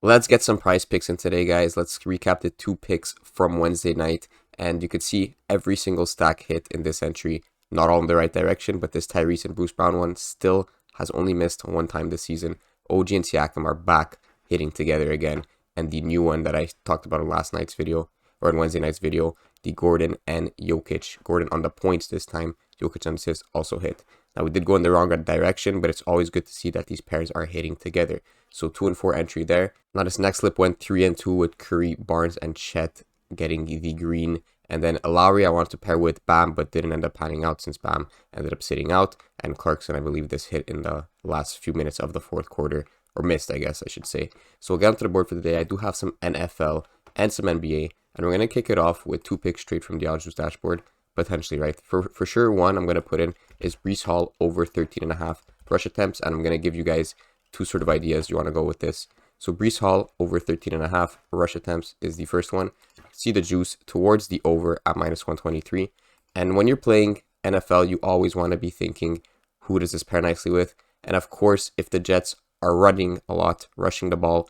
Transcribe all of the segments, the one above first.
Let's get some prize picks in today, guys. Let's recap the 2 picks from Wednesday night. And you could see every single stack hit in this entry. Not all in the right direction, but this Tyrese and Bruce Brown one still has only missed one time this season. OG and Siakam are back hitting together again. And the new one that I talked about in last night's video, or in Wednesday night's video, the Gordon and Jokic. Gordon on the points this time. Jokic on assists also hit. Now, we did go in the wrong direction, but it's always good to see that these pairs are hitting together. So 2 and 4 entry there. Now, this next slip went 3 and 2 with Curry, Barnes, and Chet getting the green. And then Lowry I wanted to pair with Bam, but didn't end up panning out since Bam ended up sitting out. And Clarkson, I believe this hit in the last few minutes of the fourth quarter. Or missed, I guess I should say. So we'll get onto the board for the day. I do have some NFL and some NBA. And we're going to kick it off with 2 picks straight from the OddsJuice dashboard. Potentially, right? For sure, one I'm going to put in is Breece Hall over 13.5 rush attempts. And I'm going to give you guys 2 sort of ideas you want to go with this. So Breece Hall over 13.5 rush attempts is the first one. See the juice towards the over at minus 123. And when you're playing NFL, you always want to be thinking, who does this pair nicely with? And of course, if the Jets are running a lot, rushing the ball,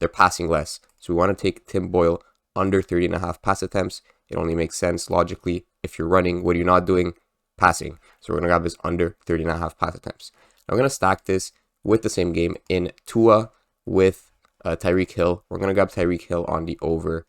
they're passing less. So we want to take Tim Boyle under 30.5 pass attempts. It only makes sense logically. If you're running, what are you not doing? Passing. So we're going to grab this under 30.5 pass attempts. Now we're going to stack this with the same game in Tua with Tyreek Hill. We're going to grab Tyreek Hill on the over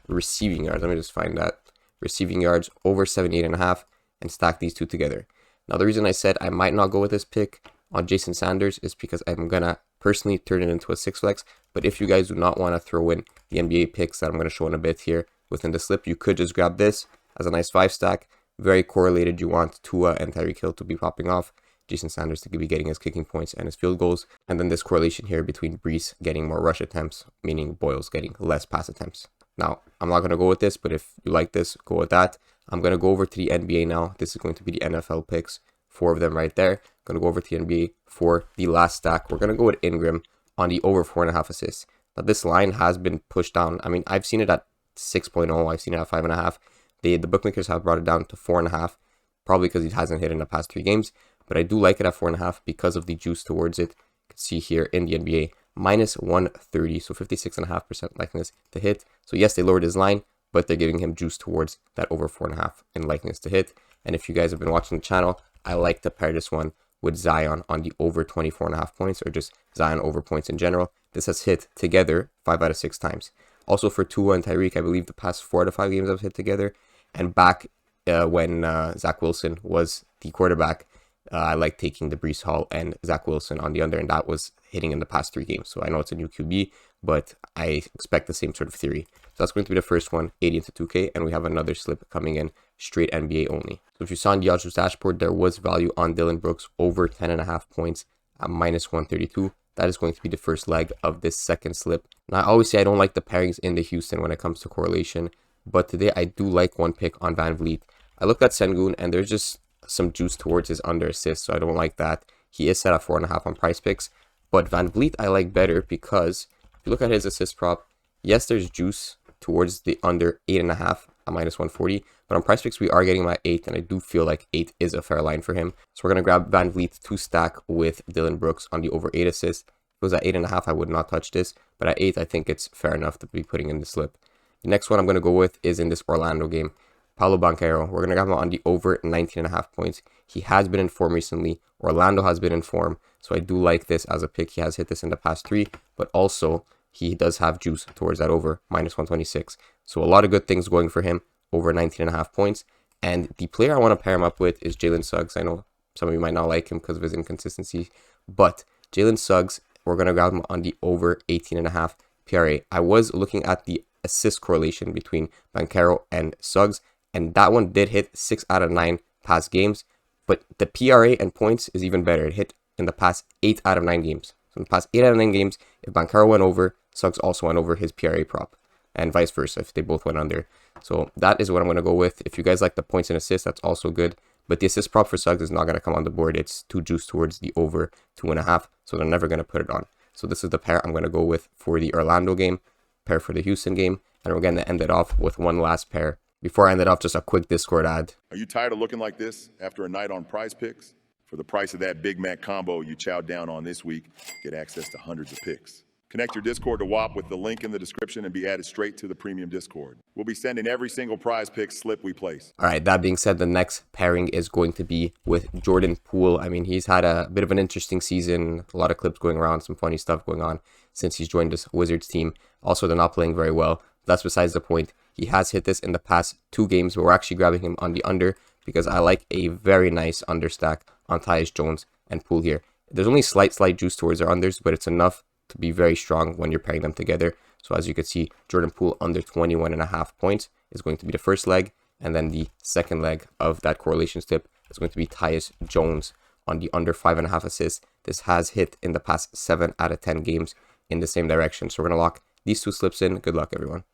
receiving yards. Let me just find that. Receiving yards over 78.5 and stack these 2 together. Now the reason I said I might not go with this pick on Jason Sanders is because I'm going to personally turn it into a 6 flex. But if you guys do not want to throw in the NBA picks that I'm going to show in a bit here within the slip, you could just grab this as a nice 5 stack. Very correlated. You want Tua and Tyreek Hill to be popping off. Jason Sanders to be getting his kicking points and his field goals. And then this correlation here between Breece getting more rush attempts, meaning Boyle's getting less pass attempts. Now, I'm not going to go with this, but if you like this, go with that. I'm going to go over to the NBA now. This is going to be the NFL picks. 4 of them right there. I'm going to go over to the NBA for the last stack. We're going to go with Ingram on the over 4.5 assists. Now, this line has been pushed down. I mean, I've seen it at 6.0. I've seen it at 5.5. The bookmakers have brought it down to 4.5, probably because it hasn't hit in the past 3 games. But I do like it at 4.5 because of the juice towards it. You can see here in the NBA, minus 130, so 56.5% likeliness to hit. So yes, they lowered his line, but they're giving him juice towards that over 4.5 in likeliness to hit. And if you guys have been watching the channel, I like to pair this one with Zion on the over 24.5 points, or just Zion over points in general. This has hit together 5 out of 6 times. Also for Tua and Tyreek, I believe the past 4 out of 5 games have hit together. And back when Zach Wilson was the quarterback, I like taking the Breece Hall and Zach Wilson on the under, and that was hitting in the past 3 games. So I know it's a new QB, but I expect the same sort of theory. So that's going to be the first one, 80 into 2K, and we have another slip coming in, straight NBA only. So if you saw on the OddsJuice dashboard, there was value on Dylan Brooks over 10.5 points at minus 132. That is going to be the first leg of this second slip. Now, I always say I don't like the pairings in the Houston when it comes to correlation, but today I do like one pick on Van Vliet. I looked at Sengun, and there's just some juice towards his under assist, so I don't like that. He is set at 4.5 on Prizepicks, but Van Vliet I like better because if you look at his assist prop, yes, there's juice towards the under 8.5 at minus 140, but on Prizepicks we are getting him at 8, and I do feel like 8 is a fair line for him. So we're going to grab Van Vliet to stack with Dylan Brooks on the over 8 assists. If it was at 8.5, I would not touch this, but at 8, I think it's fair enough to be putting in the slip. The next one I'm going to go with is in this Orlando game. Paolo Banchero, we're going to grab him on the over 19.5 points. He has been in form recently. Orlando has been in form, so I do like this as a pick. He has hit this in the past 3, but also he does have juice towards that over, minus 126. So a lot of good things going for him, over 19.5 points. And the player I want to pair him up with is Jalen Suggs. I know some of you might not like him because of his inconsistency, but Jalen Suggs, we're going to grab him on the over 18.5 PRA. I was looking at the assist correlation between Banchero and Suggs, and that one did hit 6 out of 9 past games. But the PRA and points is even better. It hit in the past 8 out of 9 games. So in the past 8 out of 9 games, if Banchero went over, Suggs also went over his PRA prop. And vice versa if they both went under. So that is what I'm going to go with. If you guys like the points and assists, that's also good. But the assist prop for Suggs is not going to come on the board. It's too juiced towards the over 2.5. So they're never going to put it on. So this is the pair I'm going to go with for the Orlando game, pair for the Houston game. And we're going to end it off with one last pair. Before I end it off, just a quick Discord ad. Are you tired of looking like this after a night on Prizepicks? For the price of that Big Mac combo you chowed down on this week, get access to hundreds of picks. Connect your Discord to WAP with the link in the description and be added straight to the premium Discord. We'll be sending every single Prizepicks slip we place. All right, that being said, the next pairing is going to be with Jordan Poole. I mean, he's had a bit of an interesting season, a lot of clips going around, some funny stuff going on since he's joined this Wizards team. Also, they're not playing very well. That's besides the point. He has hit this in the past 2 games, but we're actually grabbing him on the under because I like a very nice understack on Tyus Jones and Poole here. There's only slight juice towards our unders, but it's enough to be very strong when you're pairing them together. So as you can see, Jordan Poole under 21.5 points is going to be the first leg, and then the second leg of that correlations tip is going to be Tyus Jones on the under 5.5 assists. This has hit in the past 7 out of 10 games in the same direction. So we're going to lock these 2 slips in. Good luck, everyone.